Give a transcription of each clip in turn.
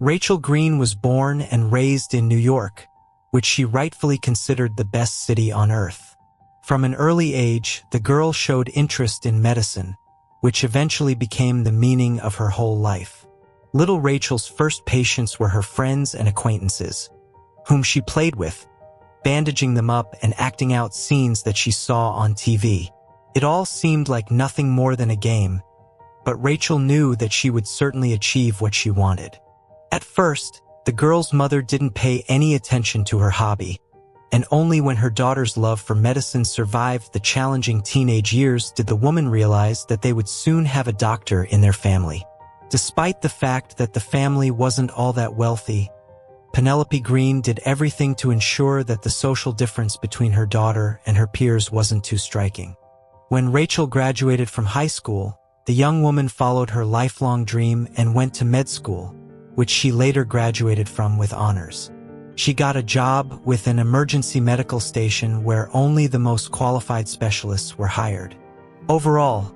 Rachel Green was born and raised in New York, which she rightfully considered the best city on earth. From an early age, the girl showed interest in medicine, which eventually became the meaning of her whole life. Little Rachel's first patients were her friends and acquaintances, whom she played with, bandaging them up and acting out scenes that she saw on TV. It all seemed like nothing more than a game, but Rachel knew that she would certainly achieve what she wanted. At first, the girl's mother didn't pay any attention to her hobby, and only when her daughter's love for medicine survived the challenging teenage years did the woman realize that they would soon have a doctor in their family. Despite the fact that the family wasn't all that wealthy, Penelope Green did everything to ensure that the social difference between her daughter and her peers wasn't too striking. When Rachel graduated from high school, the young woman followed her lifelong dream and went to med school, which she later graduated from with honors. She got a job with an emergency medical station where only the most qualified specialists were hired. Overall,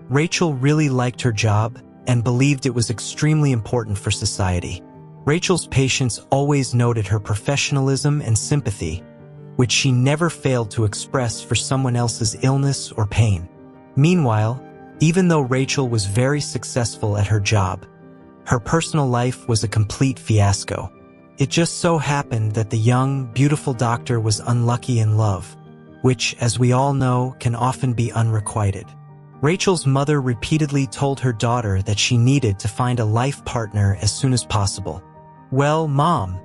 Rachel really liked her job and believed it was extremely important for society. Rachel's patients always noted her professionalism and sympathy, which she never failed to express for someone else's illness or pain. Meanwhile, even though Rachel was very successful at her job, her personal life was a complete fiasco. It just so happened that the young, beautiful doctor was unlucky in love, which, as we all know, can often be unrequited. Rachel's mother repeatedly told her daughter that she needed to find a life partner as soon as possible. "Well, Mom,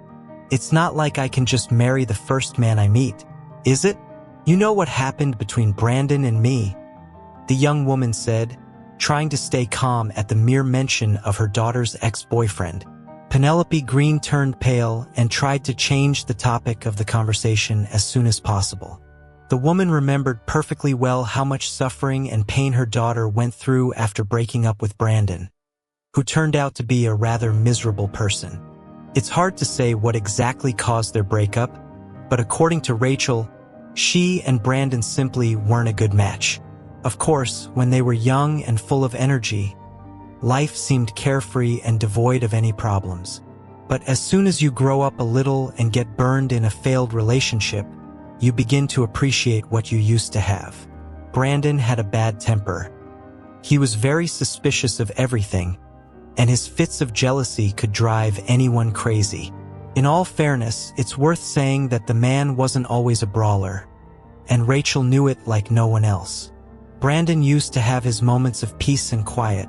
it's not like I can just marry the first man I meet, is it? You know what happened between Brandon and me," the young woman said, trying to stay calm at the mere mention of her daughter's ex-boyfriend. Penelope Green turned pale and tried to change the topic of the conversation as soon as possible. The woman remembered perfectly well how much suffering and pain her daughter went through after breaking up with Brandon, who turned out to be a rather miserable person. It's hard to say what exactly caused their breakup, but according to Rachel, she and Brandon simply weren't a good match. Of course, when they were young and full of energy, life seemed carefree and devoid of any problems. But as soon as you grow up a little and get burned in a failed relationship, you begin to appreciate what you used to have. Brandon had a bad temper. He was very suspicious of everything, and his fits of jealousy could drive anyone crazy. In all fairness, it's worth saying that the man wasn't always a brawler, and Rachel knew it like no one else. Brandon used to have his moments of peace and quiet,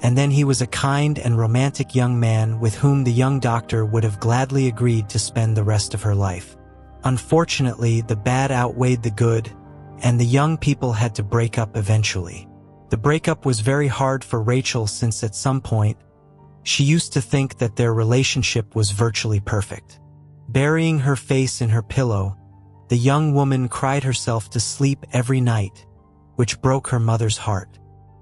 and then he was a kind and romantic young man with whom the young doctor would have gladly agreed to spend the rest of her life. Unfortunately, the bad outweighed the good, and the young people had to break up eventually. The breakup was very hard for Rachel since at some point, she used to think that their relationship was virtually perfect. Burying her face in her pillow, the young woman cried herself to sleep every night, which broke her mother's heart.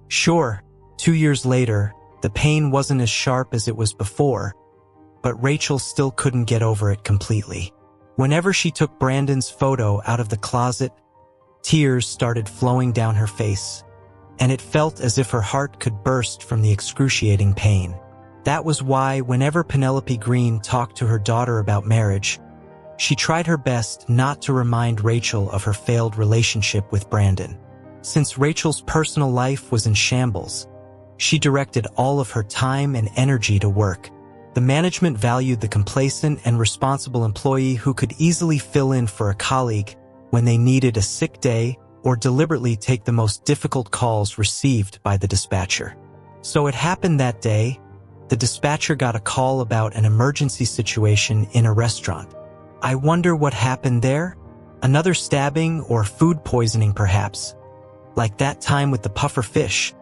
Sure, 2 years later, the pain wasn't as sharp as it was before, but Rachel still couldn't get over it completely. Whenever she took Brandon's photo out of the closet, tears started flowing down her face, and it felt as if her heart could burst from the excruciating pain. That was why whenever Penelope Green talked to her daughter about marriage, she tried her best not to remind Rachel of her failed relationship with Brandon. Since Rachel's personal life was in shambles, she directed all of her time and energy to work. The management valued the complacent and responsible employee who could easily fill in for a colleague when they needed a sick day or deliberately take the most difficult calls received by the dispatcher. So it happened that day, the dispatcher got a call about an emergency situation in a restaurant. I wonder what happened there? Another stabbing or food poisoning perhaps? Like that time with the puffer fish?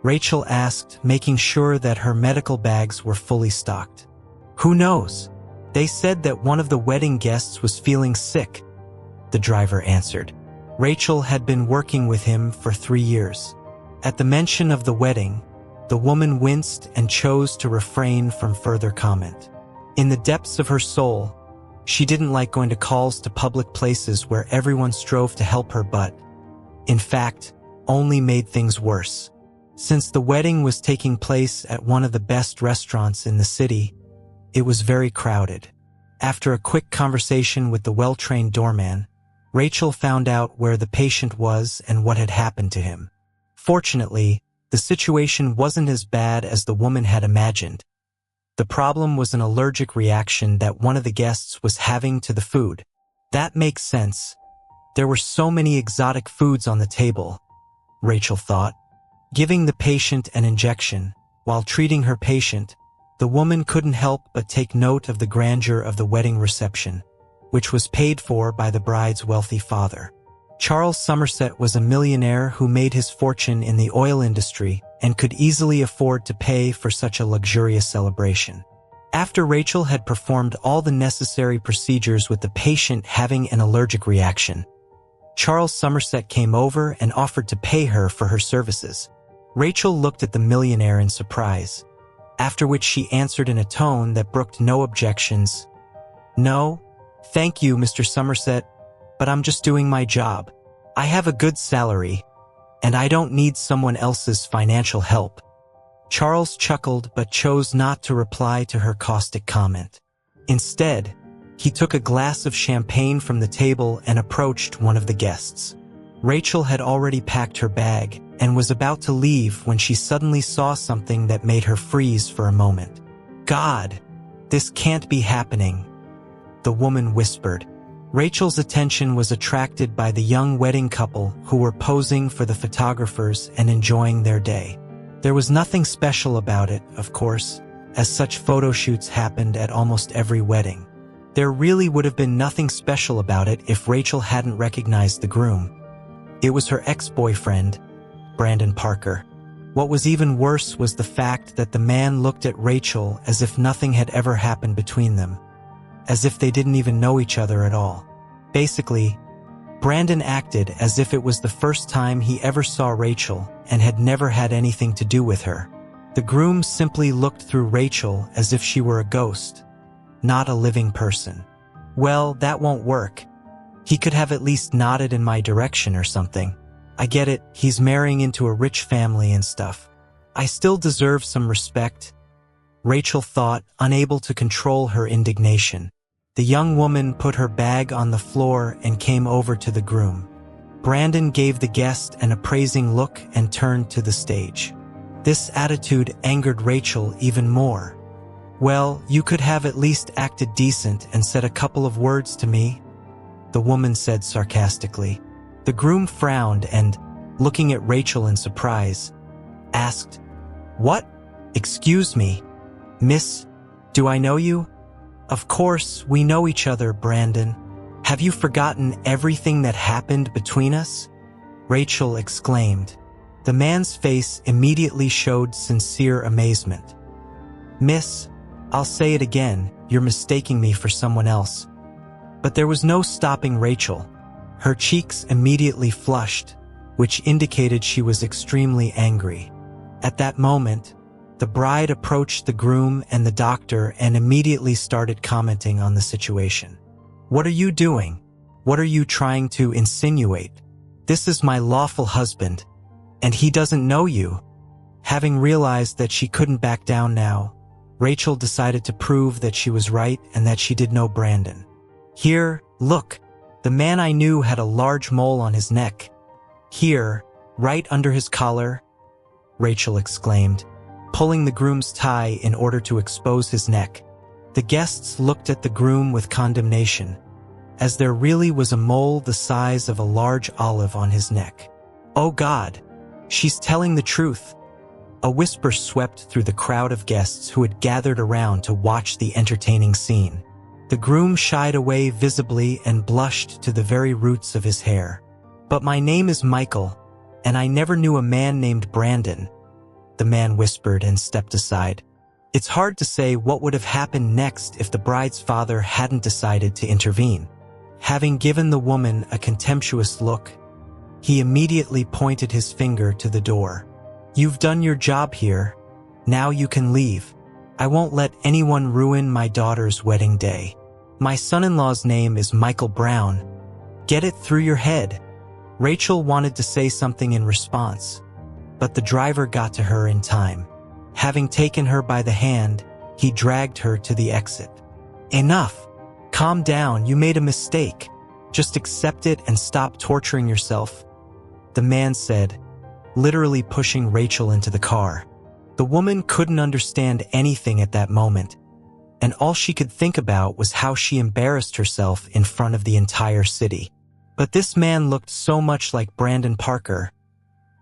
Rachel asked, making sure that her medical bags were fully stocked. Who knows? They said that one of the wedding guests was feeling sick, the driver answered. Rachel had been working with him for 3 years. At the mention of the wedding, the woman winced and chose to refrain from further comment. In the depths of her soul, she didn't like going to calls to public places where everyone strove to help her but, in fact, only made things worse. Since the wedding was taking place at one of the best restaurants in the city, It was very crowded. After a quick conversation with the well-trained doorman, Rachel found out where the patient was and what had happened to him. Fortunately, the situation wasn't as bad as the woman had imagined. The problem was an allergic reaction that one of the guests was having to the food. That makes sense. There were so many exotic foods on the table, Rachel thought. Giving the patient an injection, while treating her patient, the woman couldn't help but take note of the grandeur of the wedding reception, which was paid for by the bride's wealthy father. Charles Somerset was a millionaire who made his fortune in the oil industry and could easily afford to pay for such a luxurious celebration. After Rachel had performed all the necessary procedures with the patient having an allergic reaction, Charles Somerset came over and offered to pay her for her services. Rachel looked at the millionaire in surprise, after which she answered in a tone that brooked no objections. "No, thank you, Mr. Somerset, but I'm just doing my job. I have a good salary, and I don't need someone else's financial help." Charles chuckled but chose not to reply to her caustic comment. Instead, he took a glass of champagne from the table and approached one of the guests. Rachel had already packed her bag and was about to leave when she suddenly saw something that made her freeze for a moment. "God, this can't be happening," the woman whispered. Rachel's attention was attracted by the young wedding couple who were posing for the photographers and enjoying their day. There was nothing special about it, of course, as such photo shoots happened at almost every wedding. There really would have been nothing special about it if Rachel hadn't recognized the groom. It was her ex-boyfriend, Brandon Parker. What was even worse was the fact that the man looked at Rachel as if nothing had ever happened between them, as if they didn't even know each other at all. Basically, Brandon acted as if it was the first time he ever saw Rachel and had never had anything to do with her. The groom simply looked through Rachel as if she were a ghost, not a living person. "Well, that won't work. He could have at least nodded in my direction or something. I get it, he's marrying into a rich family and stuff. I still deserve some respect," Rachel thought, unable to control her indignation. The young woman put her bag on the floor and came over to the groom. Brandon gave the guest an appraising look and turned to the stage. This attitude angered Rachel even more. "Well, you could have at least acted decent and said a couple of words to me," the woman said sarcastically. The groom frowned and, looking at Rachel in surprise, asked, "What? Excuse me, miss, do I know you?" "Of course, we know each other, Brandon. Have you forgotten everything that happened between us?" Rachel exclaimed. The man's face immediately showed sincere amazement. "Miss, I'll say it again, you're mistaking me for someone else." But there was no stopping Rachel. Her cheeks immediately flushed, which indicated she was extremely angry. At that moment, the bride approached the groom and the doctor and immediately started commenting on the situation. "What are you doing? What are you trying to insinuate? This is my lawful husband, and he doesn't know you." Having realized that she couldn't back down now, Rachel decided to prove that she was right and that she did know Brandon. "Here, look, the man I knew had a large mole on his neck. Here, right under his collar," Rachel exclaimed, pulling the groom's tie in order to expose his neck. The guests looked at the groom with condemnation, as there really was a mole the size of a large olive on his neck. "Oh God, she's telling the truth," a whisper swept through the crowd of guests who had gathered around to watch the entertaining scene. The groom shied away visibly and blushed to the very roots of his hair. "But my name is Michael, and I never knew a man named Brandon," the man whispered and stepped aside. It's hard to say what would have happened next if the bride's father hadn't decided to intervene. Having given the woman a contemptuous look, he immediately pointed his finger to the door. "You've done your job here. Now you can leave. I won't let anyone ruin my daughter's wedding day. My son-in-law's name is Michael Brown. Get it through your head." Rachel wanted to say something in response, but the driver got to her in time. Having taken her by the hand, he dragged her to the exit. "Enough! Calm down, you made a mistake. Just accept it and stop torturing yourself," the man said, literally pushing Rachel into the car. The woman couldn't understand anything at that moment, and all she could think about was how she embarrassed herself in front of the entire city. But this man looked so much like Brandon Parker.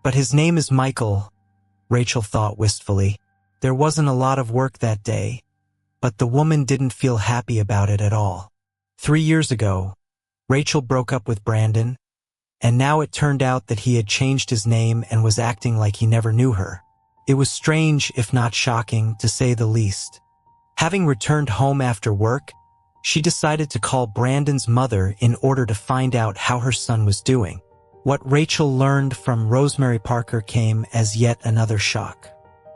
"But his name is Michael," Rachel thought wistfully. There wasn't a lot of work that day, but the woman didn't feel happy about it at all. 3 years ago, Rachel broke up with Brandon, and now it turned out that he had changed his name and was acting like he never knew her. It was strange, if not shocking, to say the least. Having returned home after work, she decided to call Brandon's mother in order to find out how her son was doing. What Rachel learned from Rosemary Parker came as yet another shock.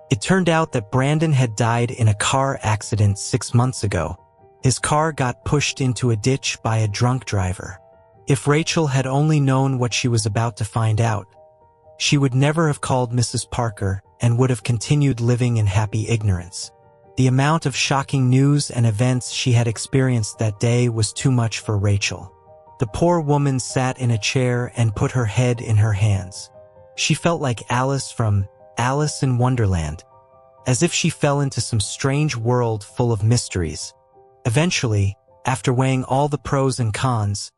It turned out that Brandon had died in a car accident 6 months ago. His car got pushed into a ditch by a drunk driver. If Rachel had only known what she was about to find out, she would never have called Mrs. Parker and would have continued living in happy ignorance. The amount of shocking news and events she had experienced that day was too much for Rachel. The poor woman sat in a chair and put her head in her hands. She felt like Alice from Alice in Wonderland, as if she fell into some strange world full of mysteries. Eventually, after weighing all the pros and cons,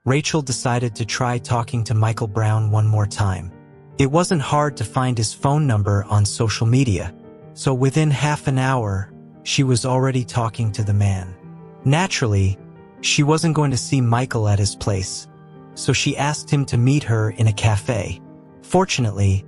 Rachel decided to try talking to Michael Brown one more time. It wasn't hard to find his phone number on social media, so within half an hour, she was already talking to the man. Naturally, she wasn't going to see Michael at his place, so she asked him to meet her in a cafe. Fortunately,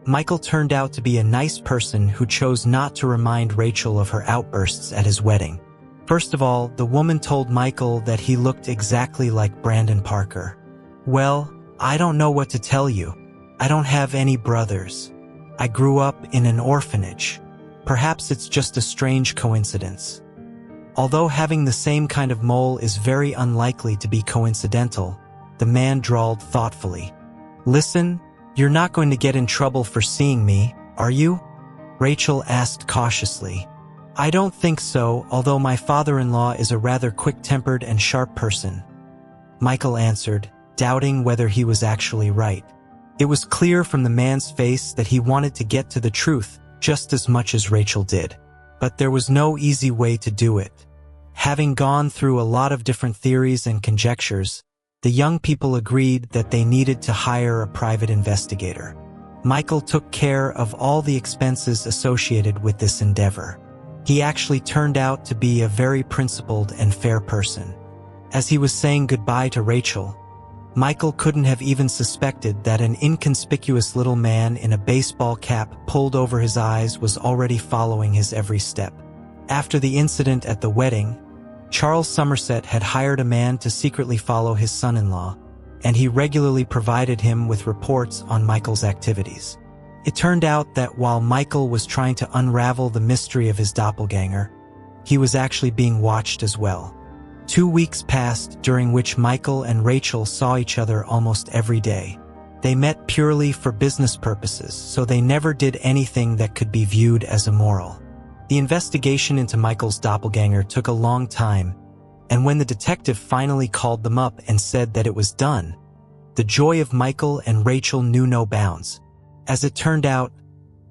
Michael turned out to be a nice person who chose not to remind Rachel of her outbursts at his wedding. First of all, the woman told Michael that he looked exactly like Brandon Parker. "Well, I don't know what to tell you. I don't have any brothers. I grew up in an orphanage. Perhaps it's just a strange coincidence." Although having the same kind of mole is very unlikely to be coincidental, the man drawled thoughtfully. "Listen, you're not going to get in trouble for seeing me, are you?" Rachel asked cautiously. "I don't think so, although my father-in-law is a rather quick-tempered and sharp person," Michael answered, doubting whether he was actually right. It was clear from the man's face that he wanted to get to the truth just as much as Rachel did. But there was no easy way to do it. Having gone through a lot of different theories and conjectures, the young people agreed that they needed to hire a private investigator. Michael took care of all the expenses associated with this endeavor. He actually turned out to be a very principled and fair person. As he was saying goodbye to Rachel, Michael couldn't have even suspected that an inconspicuous little man in a baseball cap pulled over his eyes was already following his every step. After the incident at the wedding, Charles Somerset had hired a man to secretly follow his son-in-law, and he regularly provided him with reports on Michael's activities. It turned out that while Michael was trying to unravel the mystery of his doppelganger, he was actually being watched as well. 2 weeks passed during which Michael and Rachel saw each other almost every day. They met purely for business purposes, so they never did anything that could be viewed as immoral. The investigation into Michael's doppelganger took a long time, and when the detective finally called them up and said that it was done, the joy of Michael and Rachel knew no bounds. As it turned out,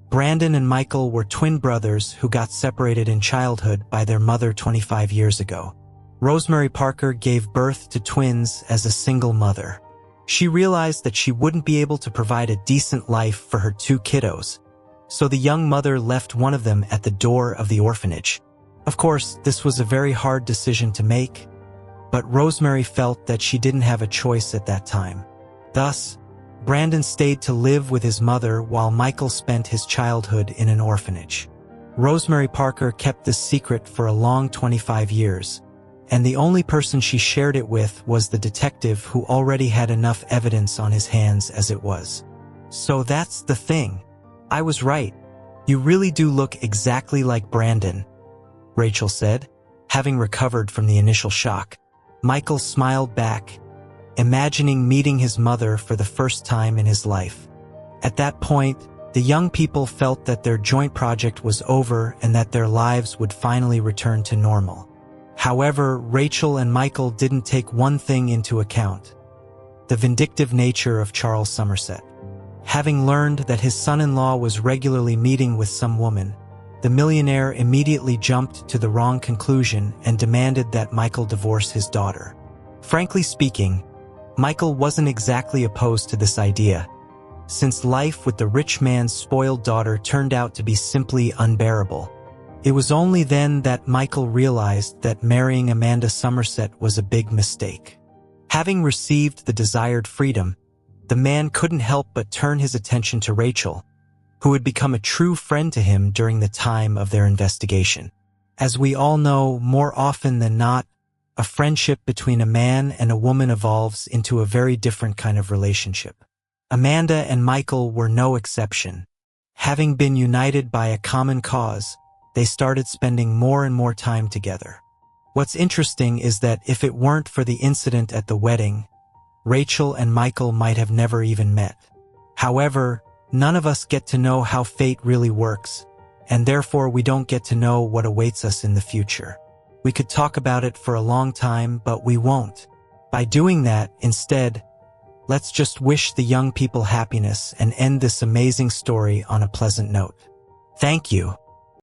Brandon and Michael were twin brothers who got separated in childhood by their mother 25 years ago. Rosemary Parker gave birth to twins as a single mother. She realized that she wouldn't be able to provide a decent life for her 2 kiddos, so the young mother left one of them at the door of the orphanage. Of course, this was a very hard decision to make, but Rosemary felt that she didn't have a choice at that time. Thus, Brandon stayed to live with his mother while Michael spent his childhood in an orphanage. Rosemary Parker kept this secret for a long 25 years, and the only person she shared it with was the detective who already had enough evidence on his hands as it was. "So that's the thing. I was right. You really do look exactly like Brandon," Rachel said, having recovered from the initial shock. Michael smiled back, imagining meeting his mother for the first time in his life. At that point, The young people felt that their joint project was over and that their lives would finally return to normal. However, Rachel and Michael didn't take one thing into account: the vindictive nature of Charles Somerset. Having learned that his son-in-law was regularly meeting with some woman, the millionaire immediately jumped to the wrong conclusion and demanded that Michael divorce his daughter. Frankly speaking, Michael wasn't exactly opposed to this idea, since life with the rich man's spoiled daughter turned out to be simply unbearable. It was only then that Michael realized that marrying Amanda Somerset was a big mistake. Having received the desired freedom, the man couldn't help but turn his attention to Rachel, who had become a true friend to him during the time of their investigation. As we all know, more often than not, a friendship between a man and a woman evolves into a very different kind of relationship. Amanda and Michael were no exception. Having been united by a common cause, they started spending more and more time together. What's interesting is that if it weren't for the incident at the wedding, Rachel and Michael might have never even met. However, none of us get to know how fate really works, and therefore we don't get to know what awaits us in the future. We could talk about it for a long time, but we won't. By doing that, instead, let's just wish the young people happiness and end this amazing story on a pleasant note. Thank you.